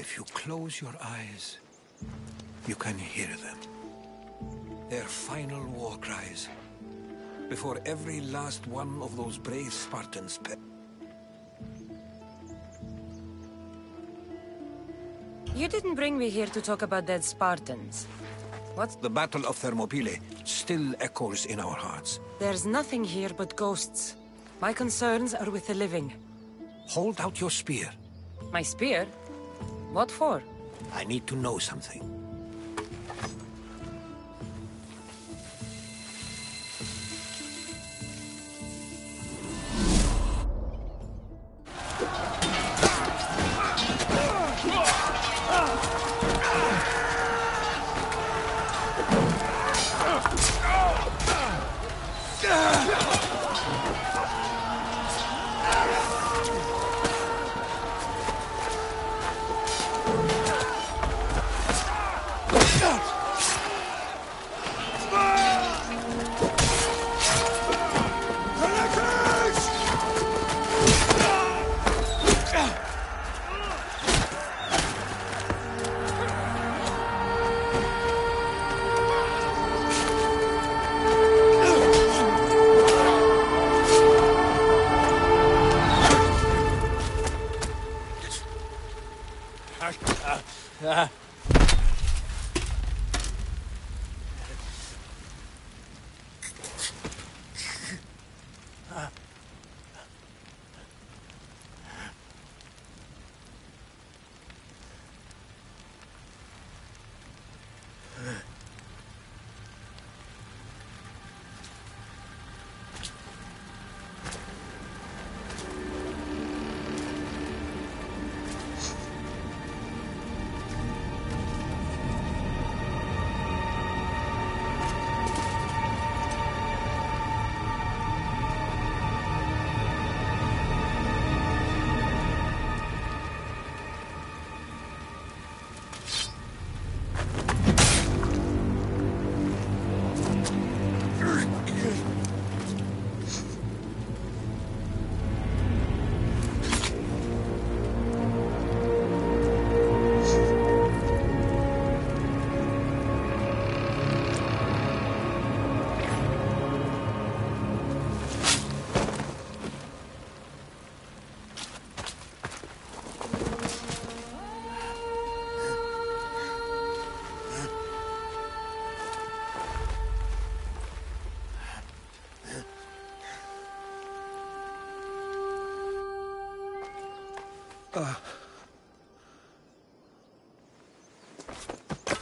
If you close your eyes, you can hear them. Their final war cries, before every last one of those brave Spartans You didn't bring me here to talk about dead Spartans. What's... The Battle of Thermopylae still echoes in our hearts. There's nothing here but ghosts. My concerns are with the living. Hold out your spear. My spear? What for? I need to know something.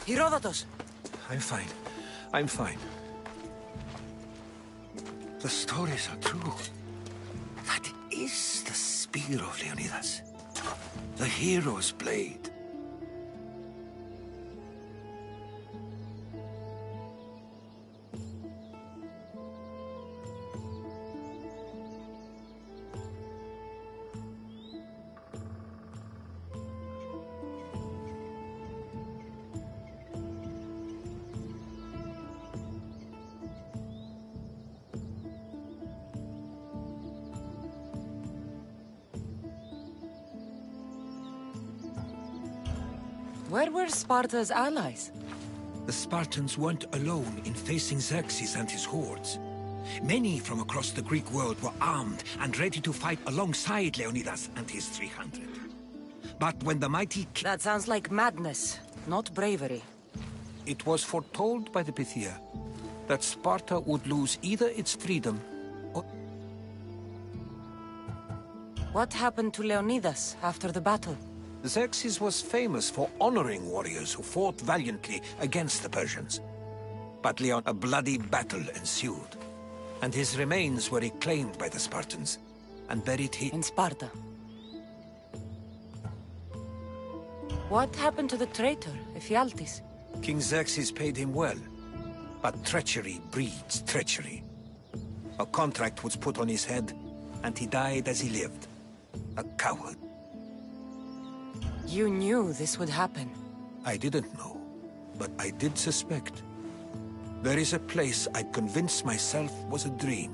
Herodotus! I'm fine. I'm fine. The stories are true. That is the spear of Leonidas. The hero's blade. Where were Sparta's allies? The Spartans weren't alone in facing Xerxes and his hordes. Many from across the Greek world were armed and ready to fight alongside Leonidas and his 300. But when the mighty... That sounds like madness, not bravery. It was foretold by the Pythia that Sparta would lose either its freedom or... What happened to Leonidas after the battle? Xerxes was famous for honoring warriors who fought valiantly against the Persians. But a bloody battle ensued, and his remains were reclaimed by the Spartans and buried here in Sparta. What happened to the traitor, Ephialtes? King Xerxes paid him well, but treachery breeds treachery. A contract was put on his head, and he died as he lived. A coward. You knew this would happen. I didn't know, but I did suspect. There is a place I'd convinced myself was a dream,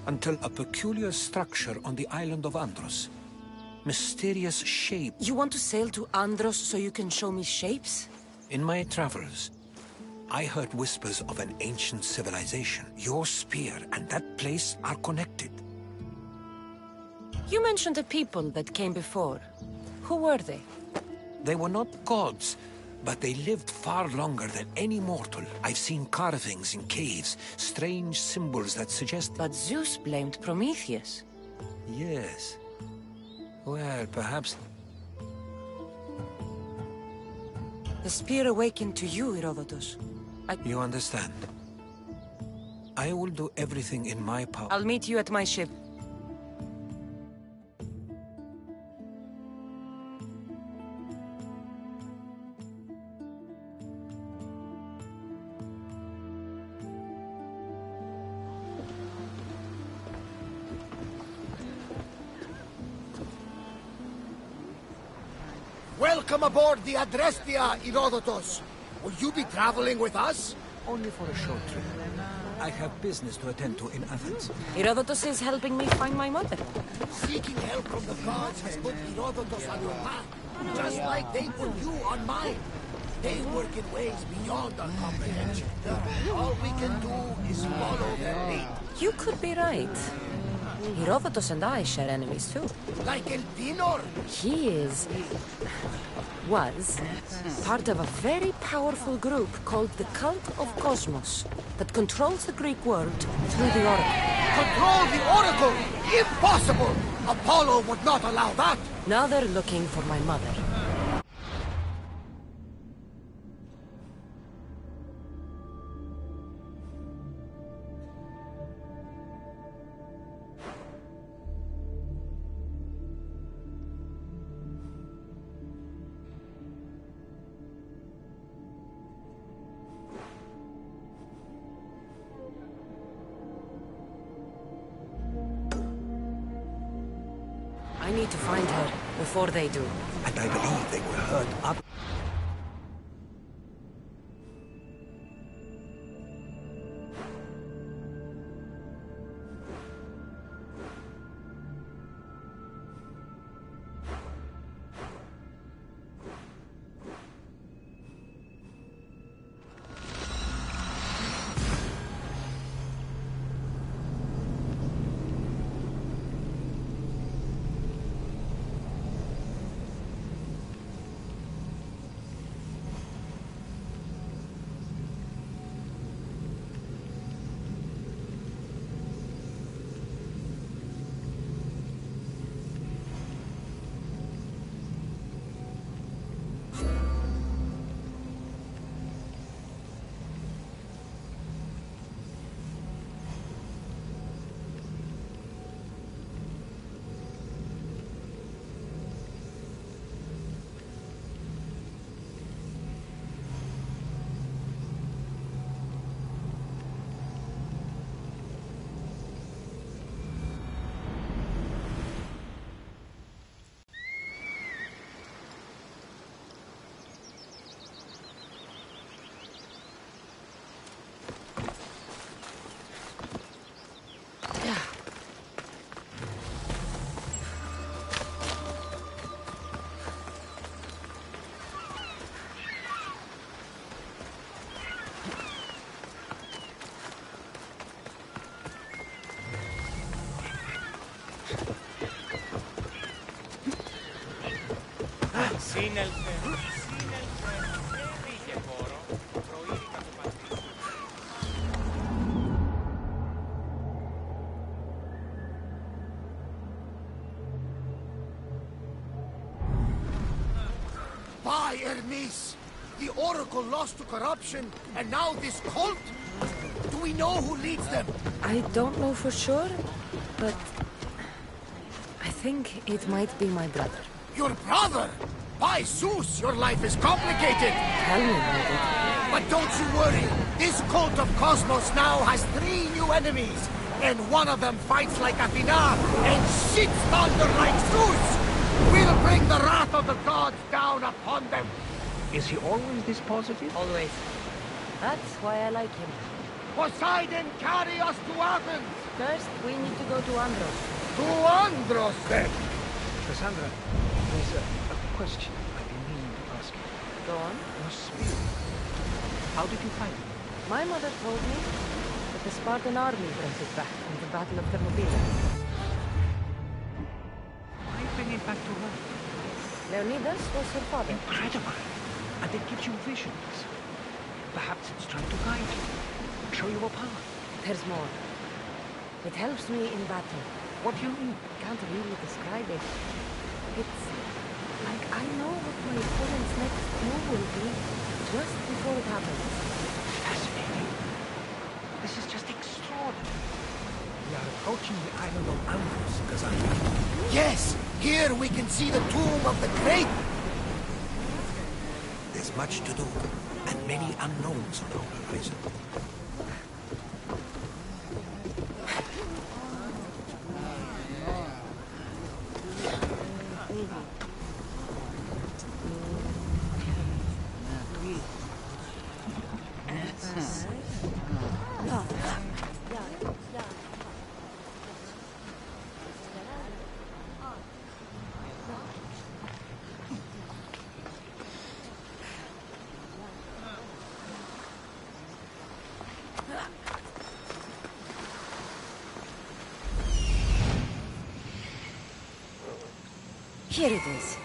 until a peculiar structure on the island of Andros. Mysterious shape. You want to sail to Andros so you can show me shapes? In my travels, I heard whispers of an ancient civilization. Your spear and that place are connected. You mentioned a people that came before. Who were they? They were not gods, but they lived far longer than any mortal. I've seen carvings in caves, strange symbols that suggest... But Zeus blamed Prometheus. Yes. Well, perhaps... The spear awakened to you, Herodotus. You understand. I will do everything in my power. I'll meet you at my ship. Welcome aboard the Adrestia, Herodotus. Will you be traveling with us? Only for a short trip. I have business to attend to in Athens. Herodotus is helping me find my mother. Seeking help from the gods has put Herodotus on your path, just like they put you on mine. They work in ways beyond our comprehension. All we can do is follow their lead. You could be right. Herodotus and I share enemies too. Like Elpinor. He was part of a very powerful group called the Cult of Cosmos that controls the Greek world through the Oracle. Control the Oracle! Impossible! Apollo would not allow that! Now they're looking for my mother. I need to find her before they do. And I believe they were heard up. By Hermes! The Oracle lost to corruption, and now this cult? Do we know who leads them? I don't know for sure, but I think it might be my brother. Your brother? By Zeus, your life is complicated! Tell me about it. But don't you worry, this cult of Cosmos now has 3 new enemies, and one of them fights like Athena and shits thunder like Zeus! We'll bring the wrath of the gods down upon them! Is he always this positive? Always. That's why I like him. Poseidon, carry us to Athens! First, we need to go to Andros. To Andros, then! Cassandra, there's a question I've been meaning to ask you. Go on. Your spear. How did you find it? My mother told me that the Spartan army brought it back from the Battle of Thermopylae. Why bring it back to her? Leonidas was her father. Incredible. And it gives you visions. Perhaps it's trying to guide you, show you a path. There's more. It helps me in battle. What do you mean? Can't really describe it. It's like I know what my opponent's next move will be just before it happens. Fascinating. This is just extraordinary. We are approaching the island of Andros, Cassandra. Yes! Here we can see the tomb of the great... There's much to do, and many unknowns on our horizon. Here it is.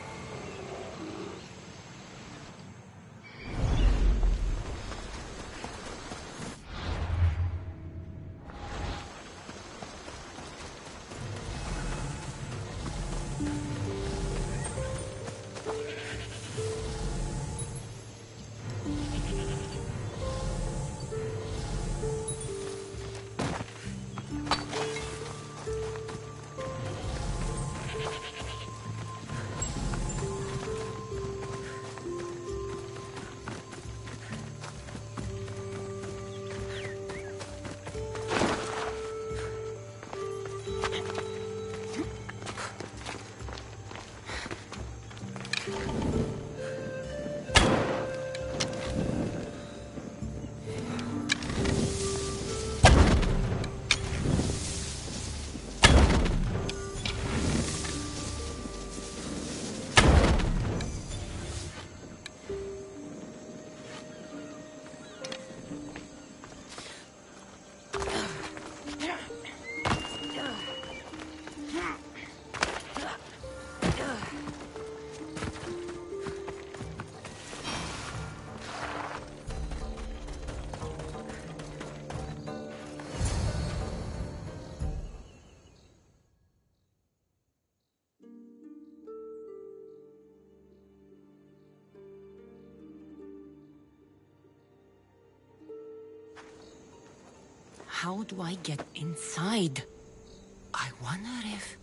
How do I get inside? I wonder if...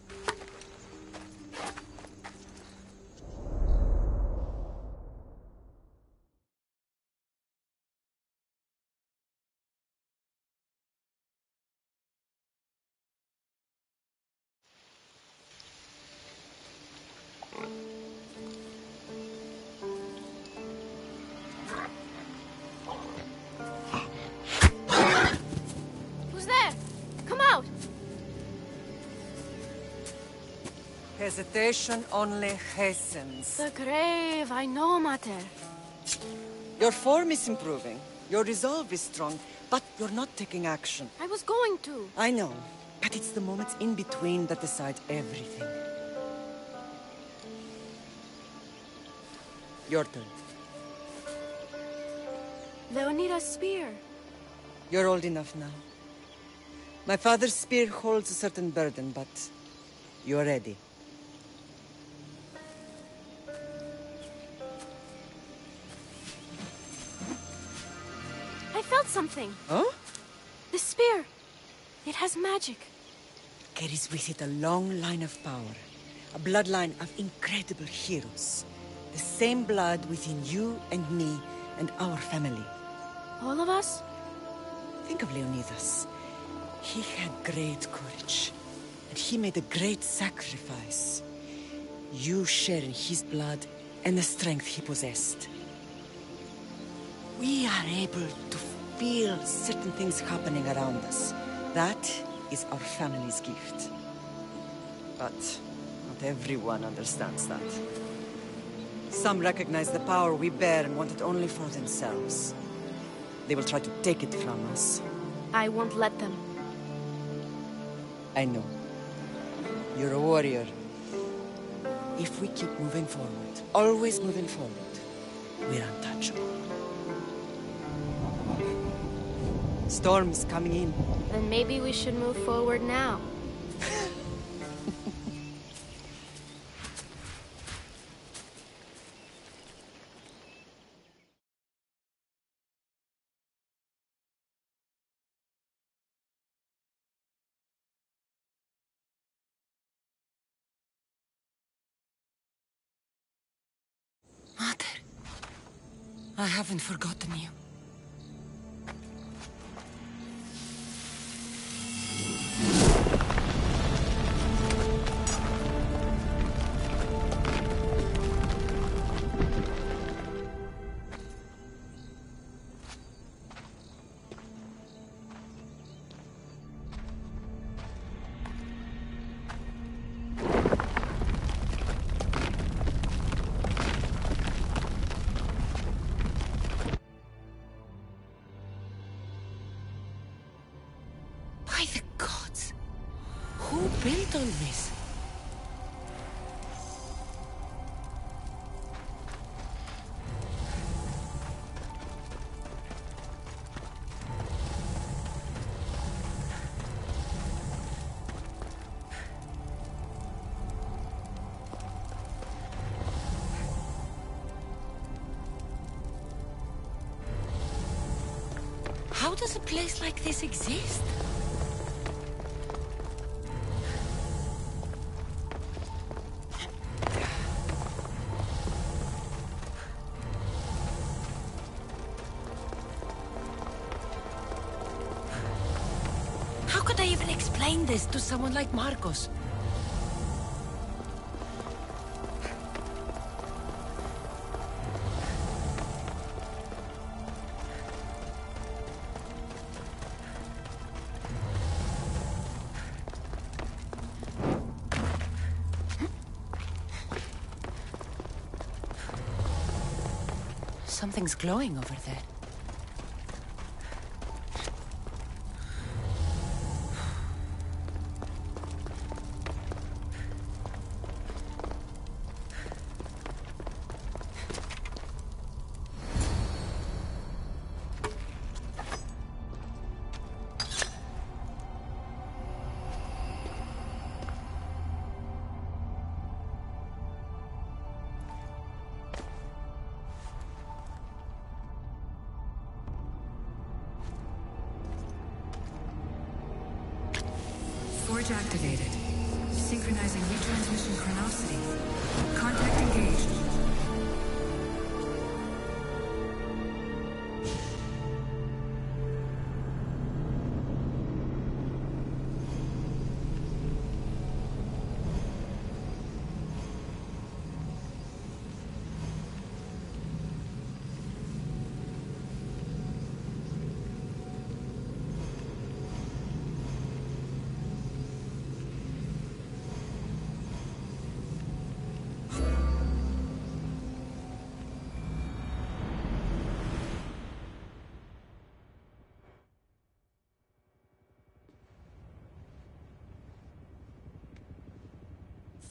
Hesitation only hastens. The grave, I know, Mater. Your form is improving. Your resolve is strong, but you're not taking action. I was going to. I know, but it's the moments in between that decide everything. Your turn. Leonidas' spear. You're old enough now. My father's spear holds a certain burden, but you're ready. I felt something. Huh? The spear. It has magic. Carries with it a long line of power. A bloodline of incredible heroes. The same blood within you and me and our family. All of us? Think of Leonidas. He had great courage. And he made a great sacrifice. You share in his blood and the strength he possessed. We are able to feel certain things happening around us. That is our family's gift. But not everyone understands that. Some recognize the power we bear and want it only for themselves. They will try to take it from us. I won't let them. I know. You're a warrior. If we keep moving forward, always moving forward, we're untouchable. Storm's coming in. Then maybe we should move forward now. Mother, I haven't forgotten you. By the gods! Who built all this? How does a place like this exist? How could I even explain this to someone like Marcos? Something's glowing over there. Forge activated. Synchronizing retransmission chronicity. Contact engaged.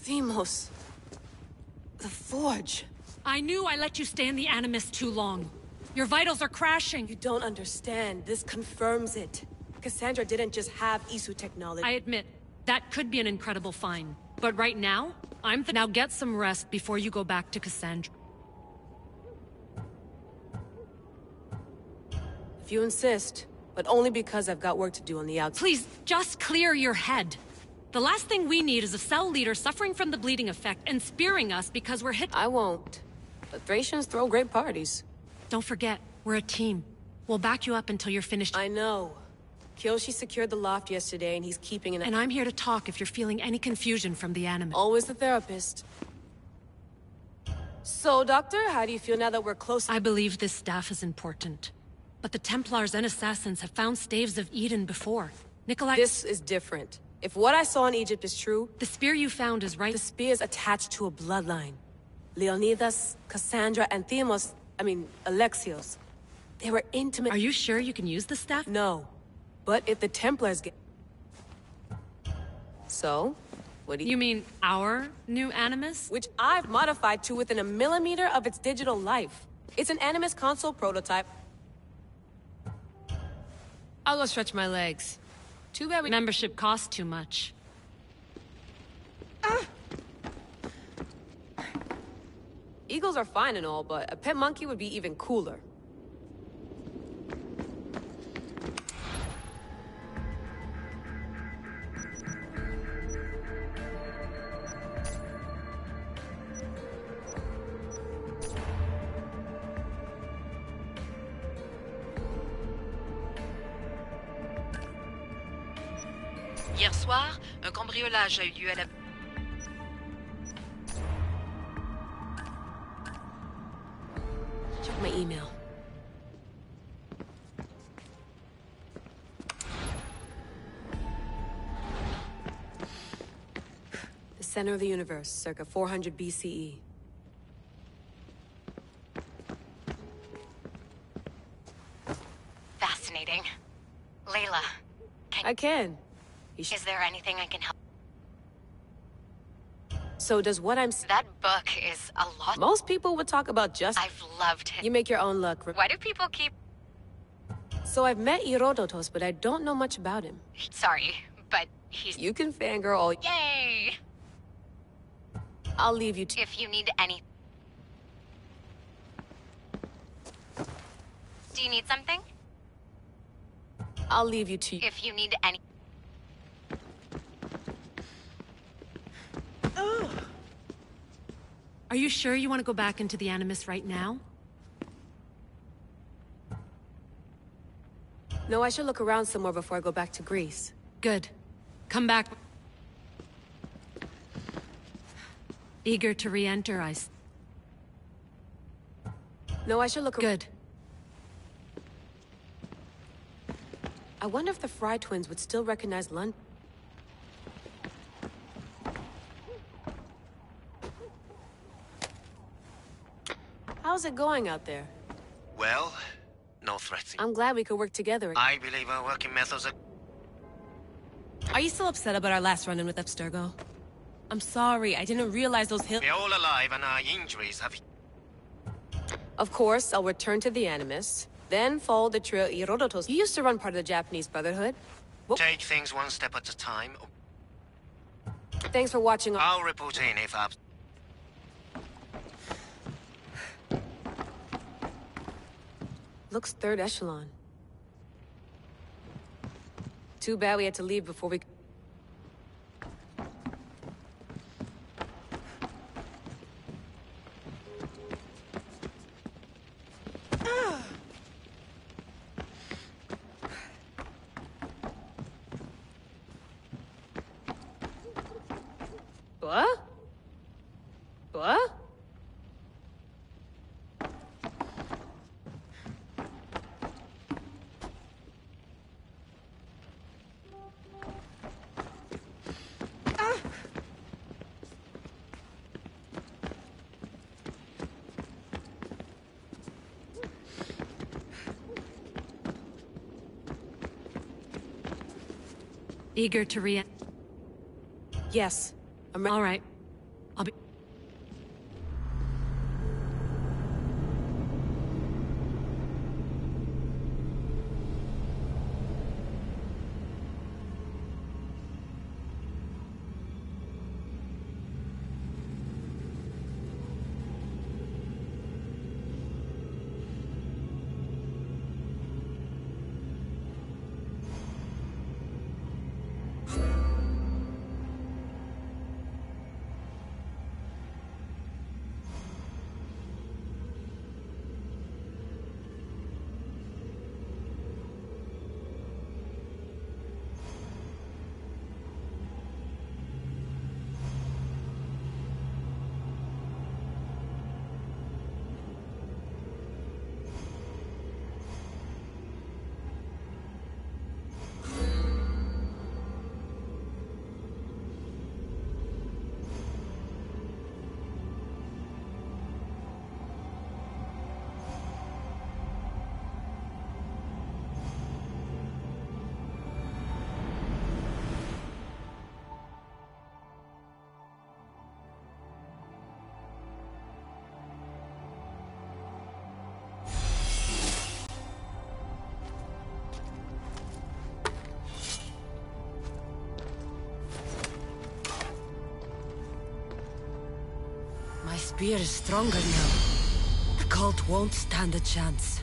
Deimos. The Forge. I knew I let you stay in the Animus too long. Your vitals are crashing. You don't understand. This confirms it. Cassandra didn't just have Isu technology. I admit, that could be an incredible find. But right now, now get some rest before you go back to Cassandra. If you insist, but only because I've got work to do on the outside. Please, just clear your head. The last thing we need is a cell leader suffering from the bleeding effect and spearing us because we're hit. I won't. But Thracians throw great parties. Don't forget, we're a team. We'll back you up until you're finished. I know. Kyoshi secured the loft yesterday and he's keeping an... And I'm here to talk if you're feeling any confusion from the Animus. Always the therapist. So, Doctor, how do you feel now that we're close? I believe this staff is important. But the Templars and Assassins have found Staves of Eden before. Nikolai... This is different. If what I saw in Egypt is true, The spear you found is right. the spear's attached to a bloodline. Leonidas, Cassandra, and Alexios. They were intimate— Are you sure you can use the staff? No. But if the Templars get— So? What do You mean our new Animus? Which I've modified to within a millimeter of its digital life. It's an Animus console prototype. I'll go stretch my legs. Too bad we— Membership costs too much. Eagles are fine and all, but a pet monkey would be even cooler. Hier soir, un cambriolage a eu lieu à la... Check my email. The center of the universe, circa 400 BCE. Fascinating. Layla, I can. is there anything I can help? So does what I'm That book is a lot. Most people would talk about just— I've loved it. You make your own luck. Why do people keep... So I've met Herodotus, but I don't know much about him. Sorry, but he's... You can fangirl all— Yay! I'll leave you to— If you need any... Do you need something? I'll leave you to— If you need any... Are you sure you want to go back into the Animus right now? No, I should look around somewhere before I go back to Greece. Good. Come back. Eager to re-enter, No, I should look around. Good. I wonder if the Fry twins would still recognize London. How's it going out there? Well, no threats. I'm glad we could work together. I believe our working methods are... Are you still upset about our last run-in with Abstergo? I'm sorry, I didn't realize those hills— We're all alive and our injuries have... Of course, I'll return to the Animus, then follow the trail Herodotus. You used to run part of the Japanese Brotherhood. Take things one step at a time. Thanks for watching. I'll report in if Ab... Looks third echelon. Too bad we had to leave before we... What? What? Eager to re... Yes. All right. I'll be... My spear is stronger now. The cult won't stand a chance.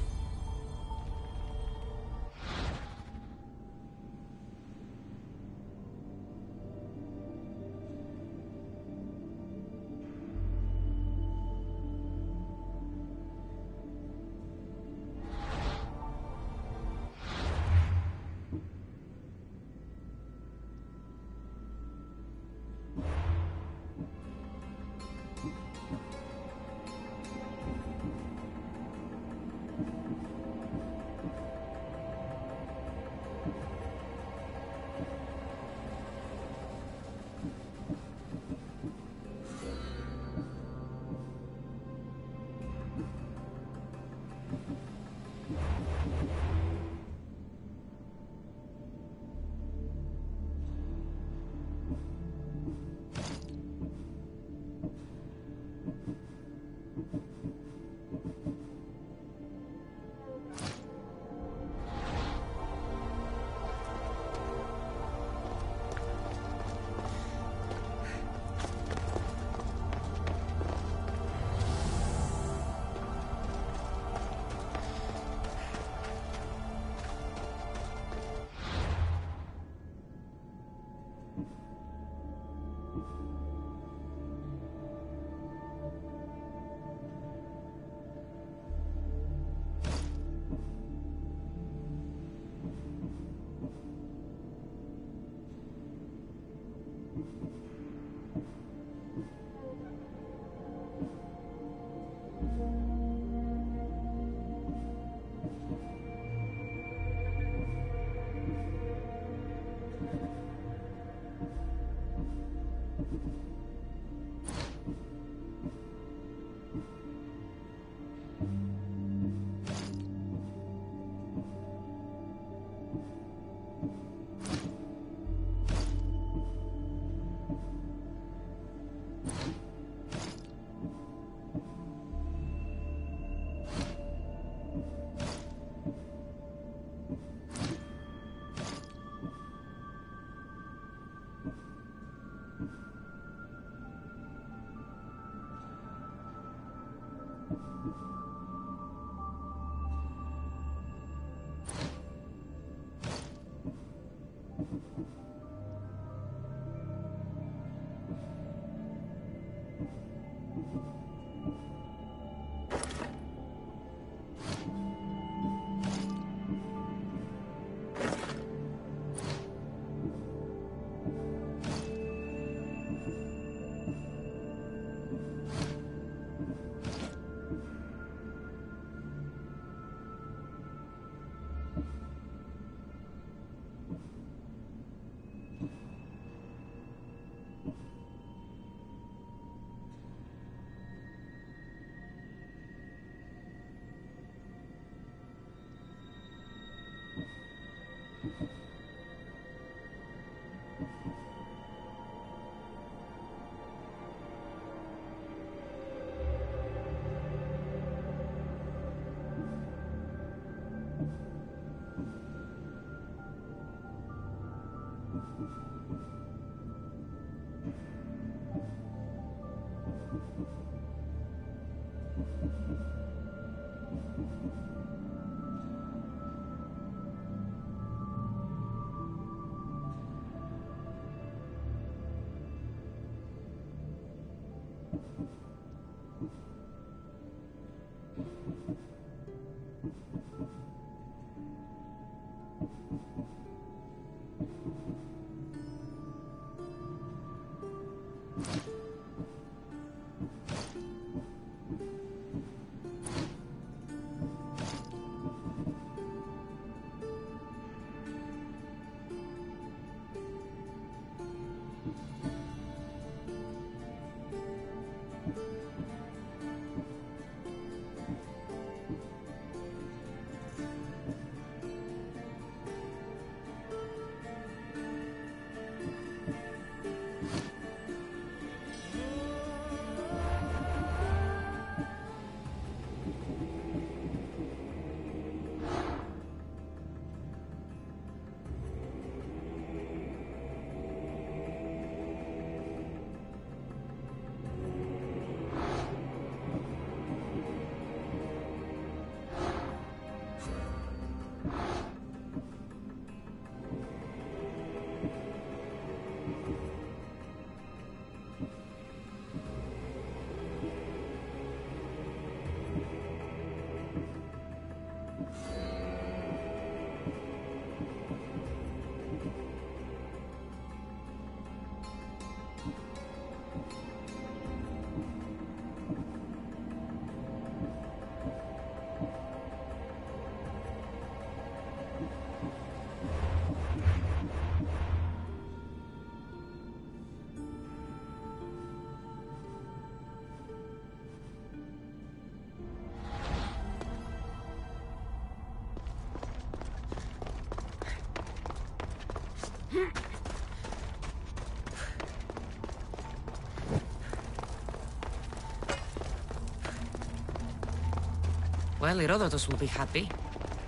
Well, Herodotus will be happy.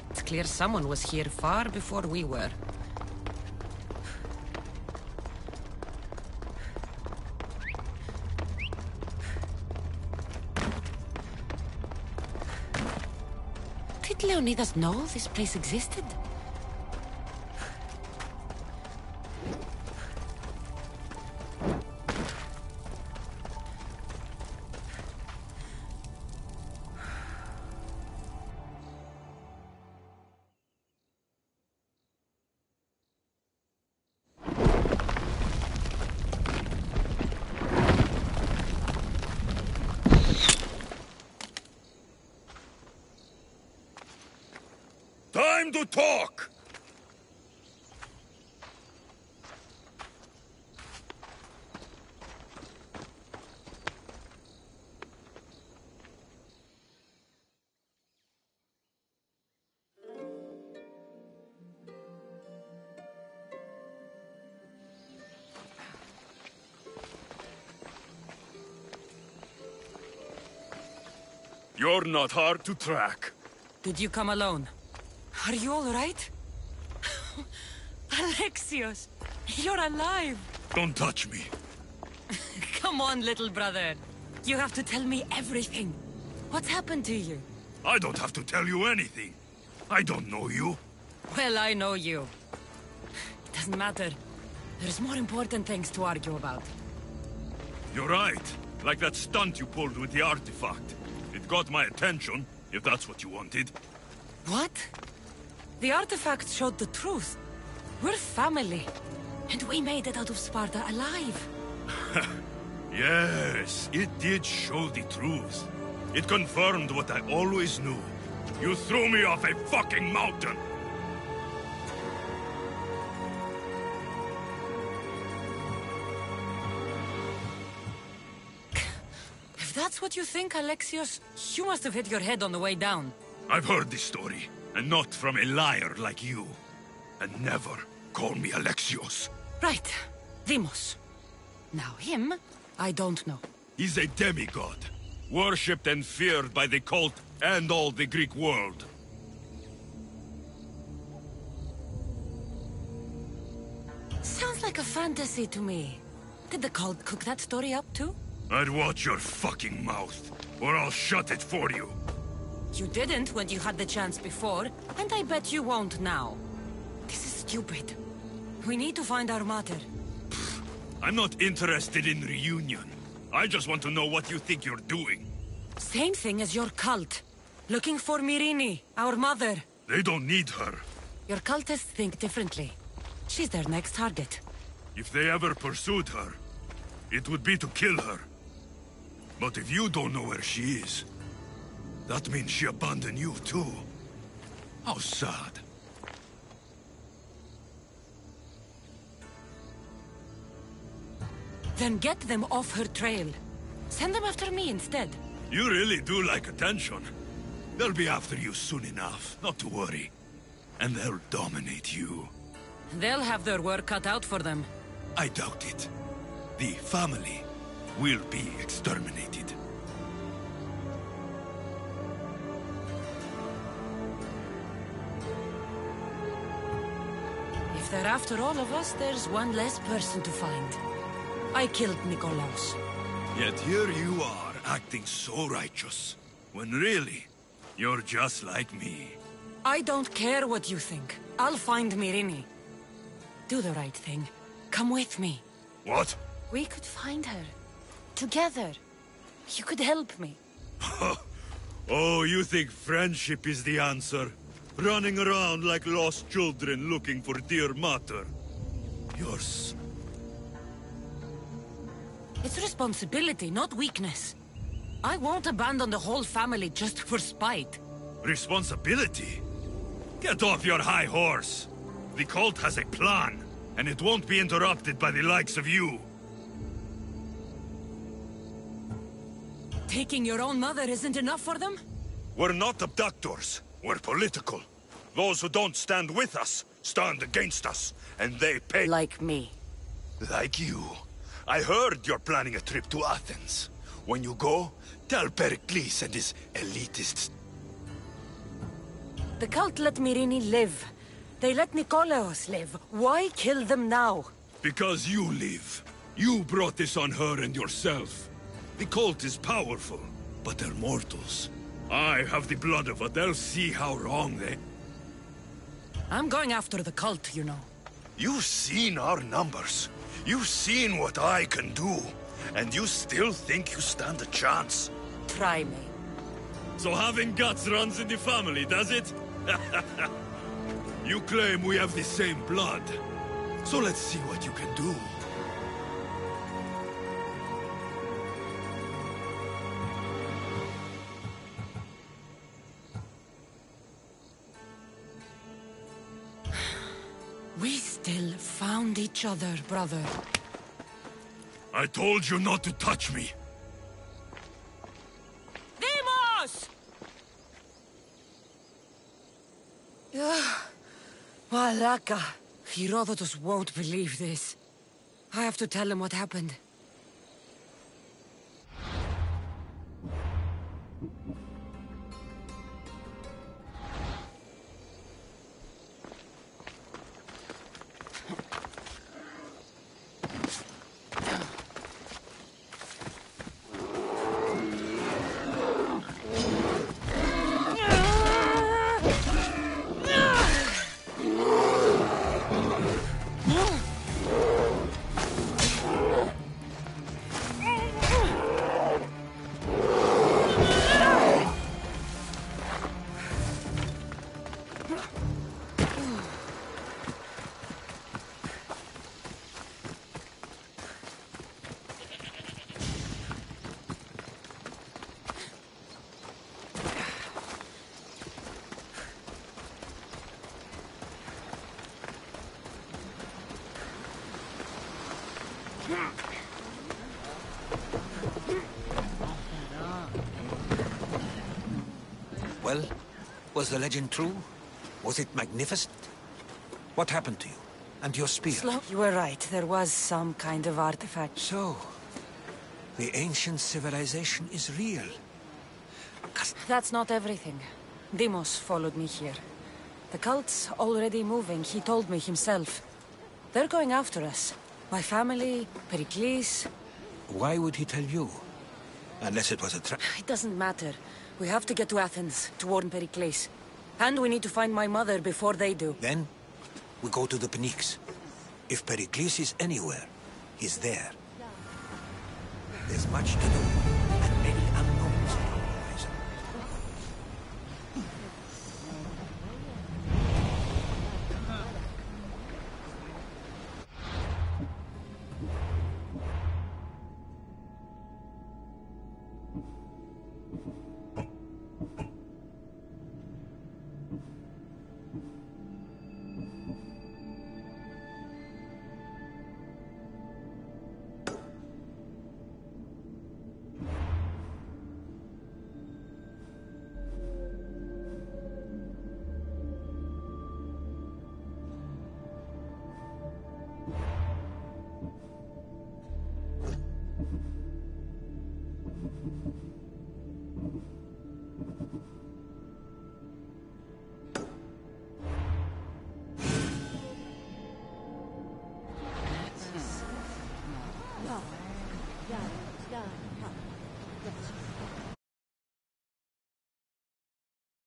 It's clear someone was here far before we were. Did Leonidas know this place existed? Time to talk! You're not hard to track. Did you come alone? Are you all right? Alexios, you're alive! Don't touch me. Come on, little brother. You have to tell me everything. What's happened to you? I don't have to tell you anything. I don't know you. Well, I know you. It doesn't matter. There's more important things to argue about. You're right. Like that stunt you pulled with the artifact. It got my attention, if that's what you wanted. What? The artifact showed the truth. We're family. And we made it out of Sparta alive. Yes, it did show the truth. It confirmed what I always knew. You threw me off a fucking mountain! If that's what you think, Alexios, you must have hit your head on the way down. I've heard this story, and not from a liar like you. And never call me Alexios. Right. Deimos. Now him, I don't know. He's a demigod, worshipped and feared by the cult and all the Greek world. Sounds like a fantasy to me. Did the cult cook that story up too? I'd watch your fucking mouth, or I'll shut it for you. You didn't when you had the chance before, and I bet you won't now. This is stupid. We need to find our mater. I'm not interested in reunion. I just want to know what you think you're doing. Same thing as your cult. Looking for Myrrine, our mother. They don't need her. Your cultists think differently. She's their next target. If they ever pursued her, it would be to kill her. But if you don't know where she is, that means she abandoned you too. How sad. Then get them off her trail. Send them after me instead. You really do like attention. They'll be after you soon enough, not to worry. And they'll dominate you. They'll have their work cut out for them. I doubt it. The family will be exterminated. If they're after all of us, there's one less person to find. I killed Nikolaos. Yet here you are, acting so righteous. When really, you're just like me. I don't care what you think. I'll find Myrrine. Do the right thing. Come with me. What? We could find her. Together. You could help me. Oh, you think friendship is the answer? Running around like lost children looking for dear mater. Yours. It's responsibility, not weakness. I won't abandon the whole family just for spite. Responsibility? Get off your high horse. The cult has a plan, and it won't be interrupted by the likes of you. Taking your own mother isn't enough for them? We're not abductors. We're political. Those who don't stand with us stand against us, and they pay— Like me. Like you. I heard you're planning a trip to Athens. When you go, tell Pericles and his elitists The cult let Myrrine live. They let Nikolaos live. Why kill them now? Because you live. You brought this on her and yourself. The cult is powerful, but they're mortals. I have the blood of it. They'll see how wrong they... I'm going after the cult, you know. You've seen our numbers. You've seen what I can do. And you still think you stand a chance? Try me. So having guts runs in the family, does it? You claim we have the same blood. So let's see what you can do. We still found each other, brother. I told you not to touch me. Deimos! Malaka. Herodotus won't believe this. I have to tell him what happened. Well, was the legend true? Was it magnificent? What happened to you? And your spear? You were right. There was some kind of artifact. So, the ancient civilization is real. That's not everything. Deimos followed me here. The cult's already moving, he told me himself. They're going after us. My family, Pericles... Why would he tell you? Unless it was a trap. It doesn't matter. We have to get to Athens, to warn Pericles. And we need to find my mother before they do. Then, we go to the Pnyx. If Pericles is anywhere, he's there. There's much to do, and many unknowns on the horizon.